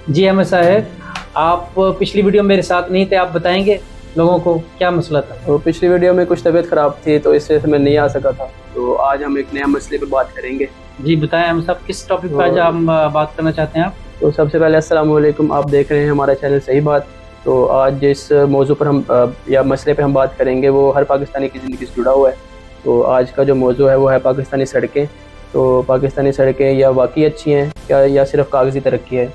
जी अहमद साहब, आप पिछली वीडियो में मेरे साथ नहीं थे, आप बताएंगे लोगों को क्या मसला था? तो पिछली वीडियो में कुछ तबीयत ख़राब थी तो इस वजह से मैं नहीं आ सका था। तो आज हम एक नया मसले पर बात करेंगे। जी बताएं अहमद साहब, किस टॉपिक पर आज हम बात करना चाहते हैं आप? तो सबसे पहले अस्सलाम वालेकुम, आप देख रहे हैं हमारा चैनल सही बात। तो आज जिस मौजू पर हम या मसले पे हम बात करेंगे वो हर पाकिस्तानी की ज़िंदगी से जुड़ा हुआ है। तो आज का जो मौजू है वो है पाकिस्तानी सड़कें। तो पाकिस्तानी सड़कें या वाकई अच्छी हैं क्या या सिर्फ कागज़ी तरक्की है?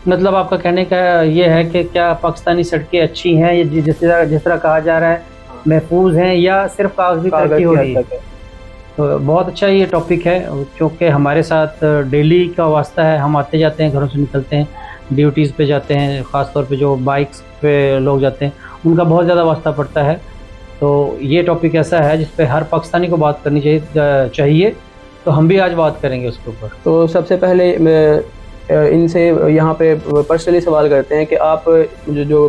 मतलब आपका कहने का ये है कि क्या पाकिस्तानी सड़कें अच्छी हैं, या जिस तरह कहा जा रहा है महफूज हैं, या सिर्फ कागजी तरक्की हो रही है? तो बहुत अच्छा ये टॉपिक है, क्योंकि हमारे साथ डेली का वास्ता है। हम आते जाते हैं, घरों से निकलते हैं, ड्यूटीज़ पे जाते हैं, ख़ास तौर पे जो बाइक्स पे लोग जाते हैं उनका बहुत ज़्यादा वास्ता पड़ता है। तो ये टॉपिक ऐसा है जिस पे हर पाकिस्तानी को बात करनी चाहिए। तो हम भी आज बात करेंगे उसके ऊपर। तो सबसे पहले इनसे यहाँ पे पर्सनली सवाल करते हैं कि आप जो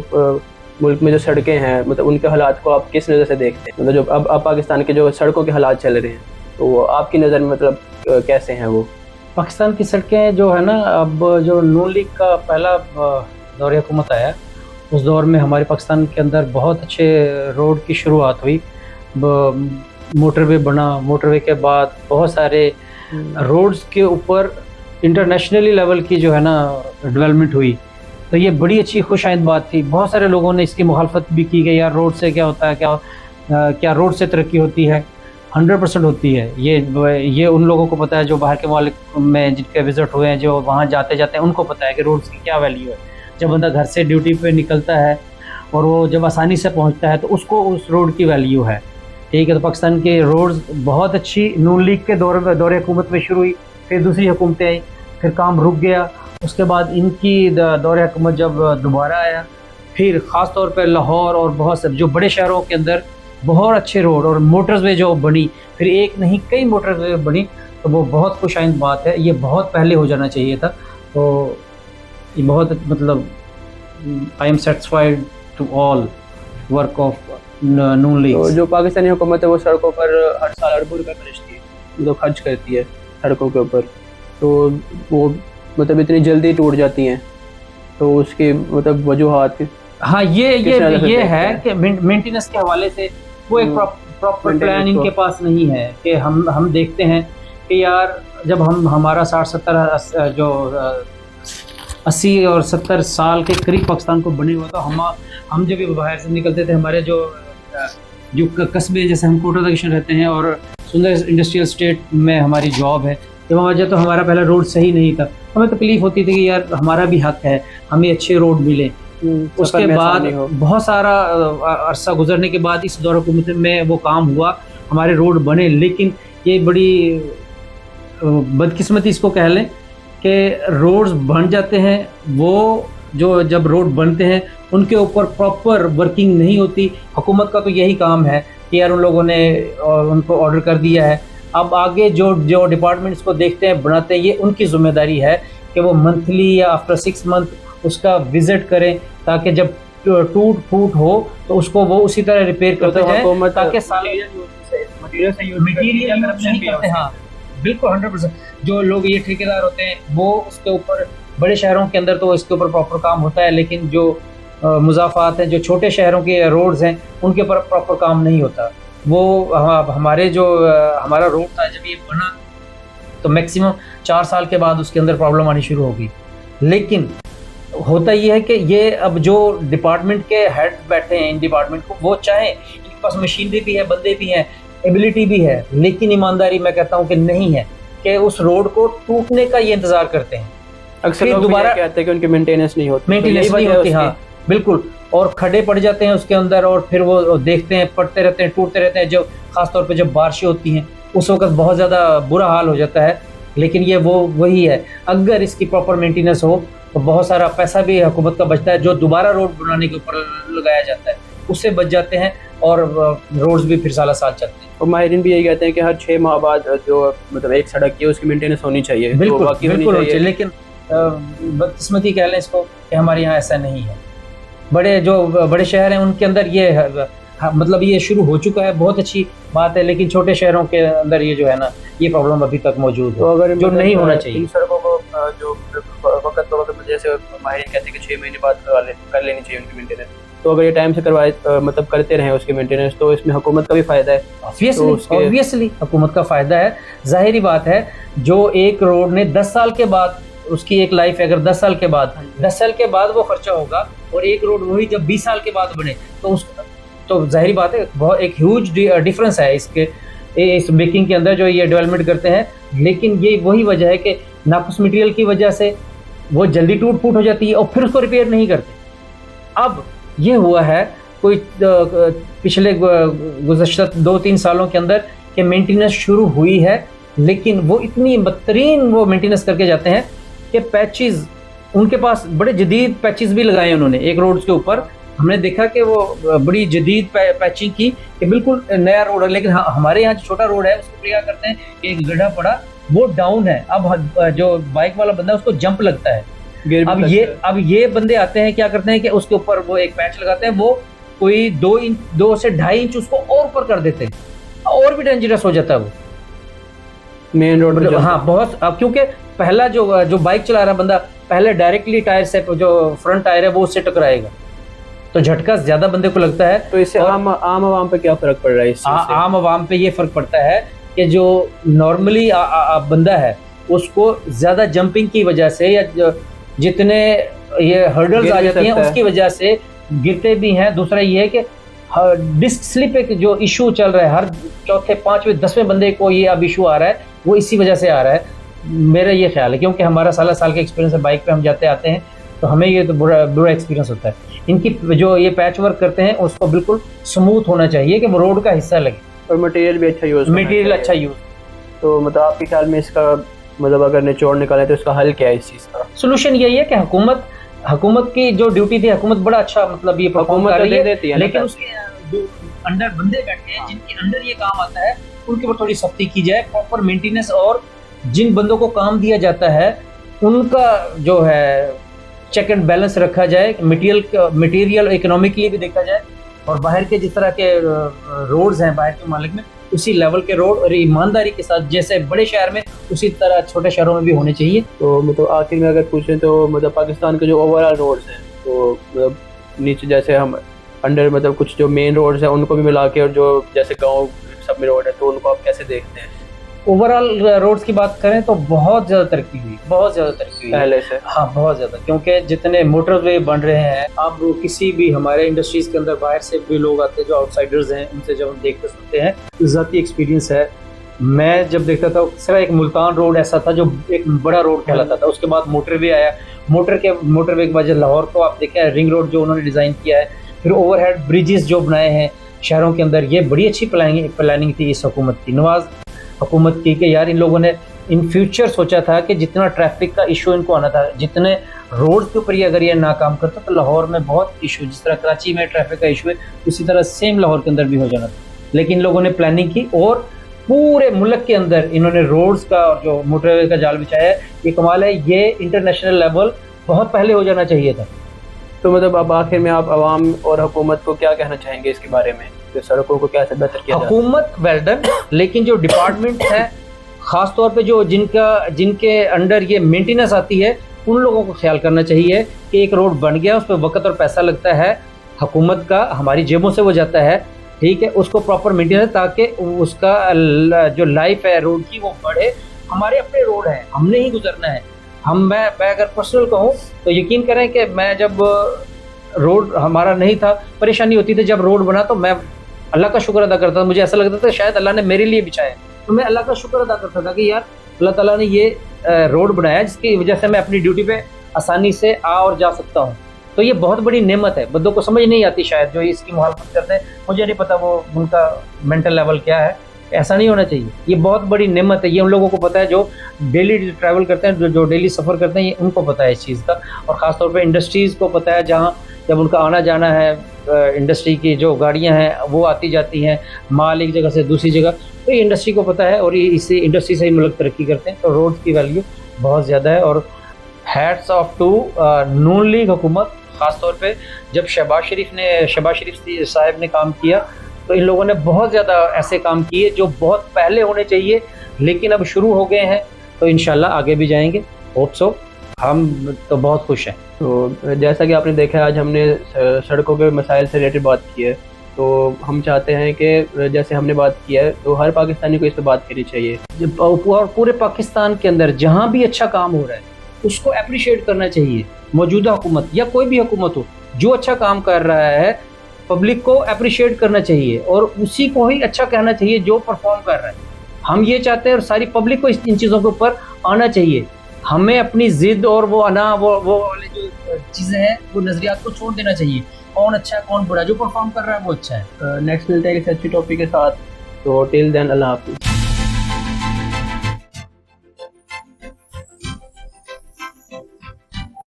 मुल्क में जो सड़कें हैं, मतलब उनके हालात को आप किस नज़र से देखते हैं? मतलब जो अब पाकिस्तान के जो सड़कों के हालात चल रहे हैं तो वो आपकी नज़र में मतलब कैसे हैं वो? पाकिस्तान की सड़कें जो है ना, अब जो नून लीग का पहला दौर हुकूमत आया, उस दौर में हमारे पाकिस्तान के अंदर बहुत अच्छे रोड की शुरुआत हुई। मोटरवे बना, मोटरवे के बाद बहुत सारे रोड्स के ऊपर इंटरनेशनली लेवल की जो है ना डेवलपमेंट हुई। तो ये बड़ी अच्छी खुशाइंद बात थी। बहुत सारे लोगों ने इसकी मुखालफत भी की कि यार रोड से क्या होता है, क्या रोड से तरक्की होती है? 100% होती है। ये उन लोगों को पता है जो बाहर के मुल्क में जिनके विज़िट हुए हैं, जो वहाँ जाते जाते हैं, उनको पता है कि रोड्स की क्या वैल्यू है। जब बंदा घर से ड्यूटी पे निकलता है और वो जब आसानी से पहुँचता है तो उसको उस रोड की वैल्यू है। ठीक है, तो पाकिस्तान के रोड्स बहुत अच्छी नून लीग के दौरे हुकूमत में शुरू हुई, फिर दूसरी हुकूमतें आई, फिर काम रुक गया। उसके बाद इनकी दौरे हुकूमत जब दोबारा आया, फिर ख़ास तौर पर लाहौर और बहुत से जो बड़े शहरों के अंदर बहुत अच्छे रोड और मोटरवे जो बनी, फिर एक नहीं कई मोटरवे बनी, तो वो बहुत खुशाइंद बात है। ये बहुत पहले हो जाना चाहिए था। तो ये बहुत मतलब I am satisfied to all work of Noon league. तो जो पाकिस्तानी हुकूमत है वो सड़कों पर हर साल अरबों रुपये खर्च करती है सड़कों के ऊपर। तो वो मतलब इतनी जल्दी टूट जाती हैं, तो उसकी मतलब वजूहात? हाँ, ये है कि मेंटेनेंस के हवाले से वो एक प्रॉपर प्लान इनके पास नहीं है। कि हम देखते हैं कि यार जब हमारा 60-70 जो 80 और 70 साल के करीब पाकिस्तान को बने हुआ, तो हम जब बाहर से निकलते थे, हमारे जो कस्बे, जैसे हम कोटा दक्षिण रहते हैं और सुंदर इंडस्ट्रियल स्टेट में हमारी जॉब है, जब हम वजह तो हमारा पहला रोड सही नहीं था। हमें तकलीफ़ होती थी कि यार हमारा भी हक है, हमें अच्छे रोड मिले। उसके बाद बहुत सारा अरसा गुजरने के बाद इस दौर हुकूमत में वो काम हुआ, हमारे रोड बने। लेकिन ये बड़ी बदकिस्मती इसको कह लें कि रोड्स बन जाते हैं, वो जो जब रोड बनते हैं उनके ऊपर प्रॉपर वर्किंग नहीं होती। हुकूमत का तो यही काम है कि यार उन लोगों ने उनको ऑर्डर कर दिया है, अब आगे जो डिपार्टमेंट्स को देखते हैं, बनाते हैं, ये उनकी ज़िम्मेदारी है कि वो मंथली या आफ्टर 6 मंथ उसका विज़िट करें, ताकि जब टूट फूट हो तो उसको वो उसी तरह रिपेयर करते जाएं, ताकि मटीरियल नहीं करते। हाँ बिल्कुल 100%। जो लोग ये ठेकेदार होते हैं वो उसके ऊपर, बड़े शहरों के अंदर तो इसके ऊपर प्रॉपर काम होता है, लेकिन जो मुज़ाफ़ात हैं, जो छोटे शहरों के रोड्स हैं, उनके ऊपर प्रॉपर काम नहीं होता। वो हमारे जो हमारा रोड था जब ये बना तो मैक्सिमम 4 साल के बाद उसके अंदर प्रॉब्लम आनी शुरू होगी। लेकिन होता ये है कि ये अब जो डिपार्टमेंट के हेड बैठे हैं इन डिपार्टमेंट को, वो चाहें, इनके पास मशीनरी भी है, बंदे भी हैं, एबिलिटी भी है, लेकिन ईमानदारी मैं कहता हूँ कि नहीं है, कि उस रोड को टूटने का ये इंतज़ार करते हैं। अक्सर लोग दोबारा कहते हैं कि उनकी मेंटेनेंस नहीं होती। हाँ बिल्कुल, और खड्डे पड़ जाते हैं उसके अंदर, और फिर वो देखते हैं, पड़ते रहते हैं, टूटते रहते हैं। जो ख़ासतौर पे जब बारिशें होती हैं उस वक्त बहुत ज़्यादा बुरा हाल हो जाता है। लेकिन ये वही है, अगर इसकी प्रॉपर मेंटेनेंस हो तो बहुत सारा पैसा भी हुकूमत का बचता है, जो दोबारा रोड बनाने के ऊपर लगाया जाता है उससे बच जाते हैं, और रोड्स भी फिर साल चलते हैं। और माहिरीन भी यही कहते हैं कि हर 6 माह बाद जो मतलब एक सड़क की उसकी मेंटेनेंस होनी चाहिए। बिल्कुल चाहिए। लेकिन बदकिस्मती कह लें इसको कि हमारे यहाँ ऐसा नहीं है। बड़े शहर हैं उनके अंदर ये मतलब ये शुरू हो चुका है, बहुत अच्छी बात है। लेकिन छोटे शहरों के अंदर ये जो है ना, ये प्रॉब्लम अभी तक मौजूद है, तो अगर जो नहीं होना चाहिए। इन सड़कों को जो वक्त मतलब जैसे माहिर कहते हैं कि 6 महीने बाद कर लेनी चाहिए उनकी मेंटेनेंस, तो अगर ये टाइम से करवाए मतलब करते रहें उसकी मेंटेनेंस, तो इसमें हुकूमत का भी फ़ायदा है। ऑब्वियसली हुकूमत का फ़ायदा है, ज़ाहिरी बात है। जो एक रोड ने 10 साल के बाद उसकी एक लाइफ है, अगर 10 साल के बाद 10 साल के बाद वो खर्चा होगा, और एक रोड वही जब 20 साल के बाद बने तो ज़ाहिरी बात है बहुत एक ह्यूज डिफरेंस है इसके इस मेकिंग के अंदर जो ये डेवलपमेंट करते हैं। लेकिन ये वही वजह है कि नाकुस मटेरियल की वजह से वो जल्दी टूट फूट हो जाती है और फिर उसको रिपेयर नहीं करते। अब ये हुआ है कोई पिछले गुज़श्ता 2-3 सालों के अंदर कि मेंटेनेंस शुरू हुई है, लेकिन वो इतनी बदतरीन वो मेंटेनेंस करके जाते हैं कि पैचेस उनके पास बड़े जदीद पैचेस भी लगाए उन्होंने एक रोड के ऊपर। हमने देखा कि वो बड़ी जदीद पैचिंग की कि बिल्कुल नया रोड है। लेकिन हमारे यहाँ जो छोटा रोड है उसको क्या करते हैं कि एक गड्ढा पड़ा, वो डाउन है, अब जो बाइक वाला बंदा है उसको जंप लगता है। अब ये बंदे आते हैं क्या करते हैं कि उसके ऊपर वो एक पैच लगाते हैं, वो कोई 2 से 2.5 इंच उसको और ऊपर कर देते हैं और भी डेंजरस हो जाता है वो मेन रोड पर। हाँ बहुत, अब क्योंकि पहला जो बाइक चला रहा बंदा पहले डायरेक्टली टायर से जो फ्रंट टायर है वो उससे टकराएगा, तो झटका ज्यादा बंदे को लगता है। तो इससे आम आवाम पे क्या फर्क पड़ रहा है? इस चीज़ से आम आवाम पे ये फर्क पड़ता है कि जो नॉर्मली बंदा है उसको ज्यादा जंपिंग की वजह से या जितने ये हर्डल्स आ जाती हैं उसकी वजह से गिरते भी हैं। दूसरा ये है कि डिस्क स्लिप एक जो इशू चल रहा है, हर चौथे 5वें 10वें बंदे को ये अब इशू आ रहा है, वो इसी वजह से आ रहा है, मेरा ये ख्याल है। क्योंकि हमारा साल का एक्सपीरियंस है, बाइक पे हम जाते आते हैं तो हमें ये तो बुरा एक्सपीरियंस होता है। इनकी जो ये पैच वर्क करते हैं उसको बिल्कुल स्मूथ होना चाहिए कि वो रोड का हिस्सा लगे, और मटेरियल भी अच्छा यूज़। तो मतलब आपके ख्याल में इसका मतलब अगर निचोड़ निकाले तो इसका हल क्या है इस चीज़ का? सोल्यूशन यही है कि हुकूमत की जो ड्यूटी थी, हुकूमत बड़ा अच्छा मतलब ये परफॉर्म कर रही है, लेकिन उसके जो अंडर बंदे बैठे हैं जिनके अंडर ये काम आता है उनके ऊपर थोड़ी सख्ती की जाए, प्रॉपर मेंटेनेंस, और जिन बंदों को काम दिया जाता है उनका जो है चेक एंड बैलेंस रखा जाए, मटेरियल इकोनॉमिकली भी देखा जाए, और बाहर के जिस तरह के रोड्स हैं बाहर के मालिक में उसी लेवल के रोड और ईमानदारी के साथ जैसे बड़े शहर में उसी तरह छोटे शहरों में भी होने चाहिए। तो मतलब आखिर में अगर पूछें तो मतलब पाकिस्तान के जो ओवरऑल रोड्स हैं, तो मतलब नीचे जैसे हम अंडर मतलब कुछ जो मेन रोड्स हैं उनको भी मिला के, और जो जैसे गाँव सब में रोड है, तो उनको आप कैसे देखते हैं? ओवरऑल रोड्स की बात करें तो बहुत ज़्यादा तरक्की हुई पहले से। हाँ बहुत ज़्यादा, क्योंकि जितने मोटरवे बन रहे हैं, अब किसी भी हमारे इंडस्ट्रीज़ के अंदर बाहर से भी लोग आते हैं जो आउटसाइडर्स हैं, उनसे जब हम देखते सुनते हैं, ज़ाती एक्सपीरियंस है। मैं जब देखता था सिर्फ एक मुल्तान रोड ऐसा था जो एक बड़ा रोड कहलाता था, उसके बाद मोटरवे आया, मोटरवे के बाद लाहौर को आप देखें रिंग रोड जो उन्होंने डिज़ाइन किया है, फिर ओवरहेड ब्रिजेस जो बनाए हैं शहरों के अंदर, ये बड़ी अच्छी प्लानिंग थी इस हुकूमत की, नवाज हुकूमत की, कि यार इन लोगों ने इन फ्यूचर सोचा था कि जितना ट्रैफिक का इशू इनको आना था, जितने रोड के ऊपर ये अगर ये ना काम करता तो लाहौर में बहुत इशू, जिस तरह कराची में ट्रैफिक का इशू है उसी तरह सेम लाहौर के अंदर भी हो जाना था। लेकिन लोगों ने प्लानिंग की और पूरे मुल्क के अंदर इन्होंने रोड्स का और जो मोटरवे का जाल बिछाया है, ये कमाल है, ये इंटरनेशनल लेवल बहुत पहले हो जाना चाहिए था। तो मतलब अब आखिर में आप आवाम और हुकूमत को क्या कहना चाहेंगे इसके बारे में, कि सड़कों को कैसे बेहतर किया जाए? हुकूमत वेल डन, लेकिन जो डिपार्टमेंट है ख़ास तौर पे जो जिनके अंडर ये मेंटेनेंस आती है, उन लोगों को ख्याल करना चाहिए कि एक रोड बन गया, उस पर वक्त और पैसा लगता है, हुकूमत का हमारी जेबों से वो जाता है, ठीक है, उसको प्रॉपर मेंटेनेंस, ताकि उसका जो लाइफ है रोड की वो बढ़े। हमारे अपने रोड हैं, हमने ही गुजरना है। मैं अगर पर्सनल कहूँ तो यकीन करें कि मैं जब रोड हमारा नहीं था परेशानी होती थी, जब रोड बना तो मैं अल्लाह का शुक्र अदा करता था। मुझे ऐसा लगता था शायद अल्लाह ने मेरे लिए बिछाया है, तो मैं अल्लाह का शुक्र अदा करता था कि यार अल्लाह ताला ने ये रोड बनाया जिसकी वजह से मैं अपनी ड्यूटी पे आसानी से आ और जा सकता हूँ। तो ये बहुत बड़ी नेमत है, बंदों को समझ नहीं आती शायद जो इसकी मुखालफत करते हैं, मुझे नहीं पता वो उनका मेंटल लेवल क्या है। ऐसा नहीं होना चाहिए, ये बहुत बड़ी नेमत है, ये उन लोगों को पता है जो डेली ट्रैवल करते हैं, जो डेली सफ़र करते हैं, ये उनको पता है इस चीज़ का। और ख़ास तौर पे इंडस्ट्रीज़ को पता है, जहाँ जब उनका आना जाना है, इंडस्ट्री की जो गाड़ियाँ हैं वो आती जाती हैं, माल एक जगह से दूसरी जगह, तो ये इंडस्ट्री को पता है और ये इसी इंडस्ट्री से ही मुल्क तरक्की करते हैं। तो रोड की वैल्यू बहुत ज़्यादा है और hats off to Noon league हुकूमत। ख़ास तौर पे जब शहबाज शरीफ साहब ने काम किया तो इन लोगों ने बहुत ज़्यादा ऐसे काम किए जो बहुत पहले होने चाहिए, लेकिन अब शुरू हो गए हैं, तो इंशाल्लाह आगे भी जाएंगे, होप सो। हम तो बहुत खुश हैं। तो जैसा कि आपने देखा है, आज हमने सड़कों के मसाइल से रिलेटेड बात की है। तो हम चाहते हैं कि जैसे हमने बात की है तो हर पाकिस्तानी को इस पर बात करनी चाहिए। और पूरे पाकिस्तान के अंदर जहाँ भी अच्छा काम हो रहा है उसको अप्रिशिएट करना चाहिए। मौजूदा हुकूमत या कोई भी हुकूमत हो, जो अच्छा काम कर रहा है पब्लिक को अप्रिशिएट करना चाहिए और उसी को ही अच्छा कहना चाहिए जो परफॉर्म कर रहा है। हम ये चाहते हैं और सारी पब्लिक को इन चीज़ों के ऊपर आना चाहिए। हमें अपनी ज़िद और वो वाली जो चीज़ें हैं वो नज़रियात को छोड़ देना चाहिए। कौन अच्छा है कौन बुरा है, जो परफॉर्म कर रहा है वो अच्छा है। नेक्स्ट मिलते हैं किसी अच्छी टॉपिक के साथ। तो टिल देन अल्लाह हाफिज़।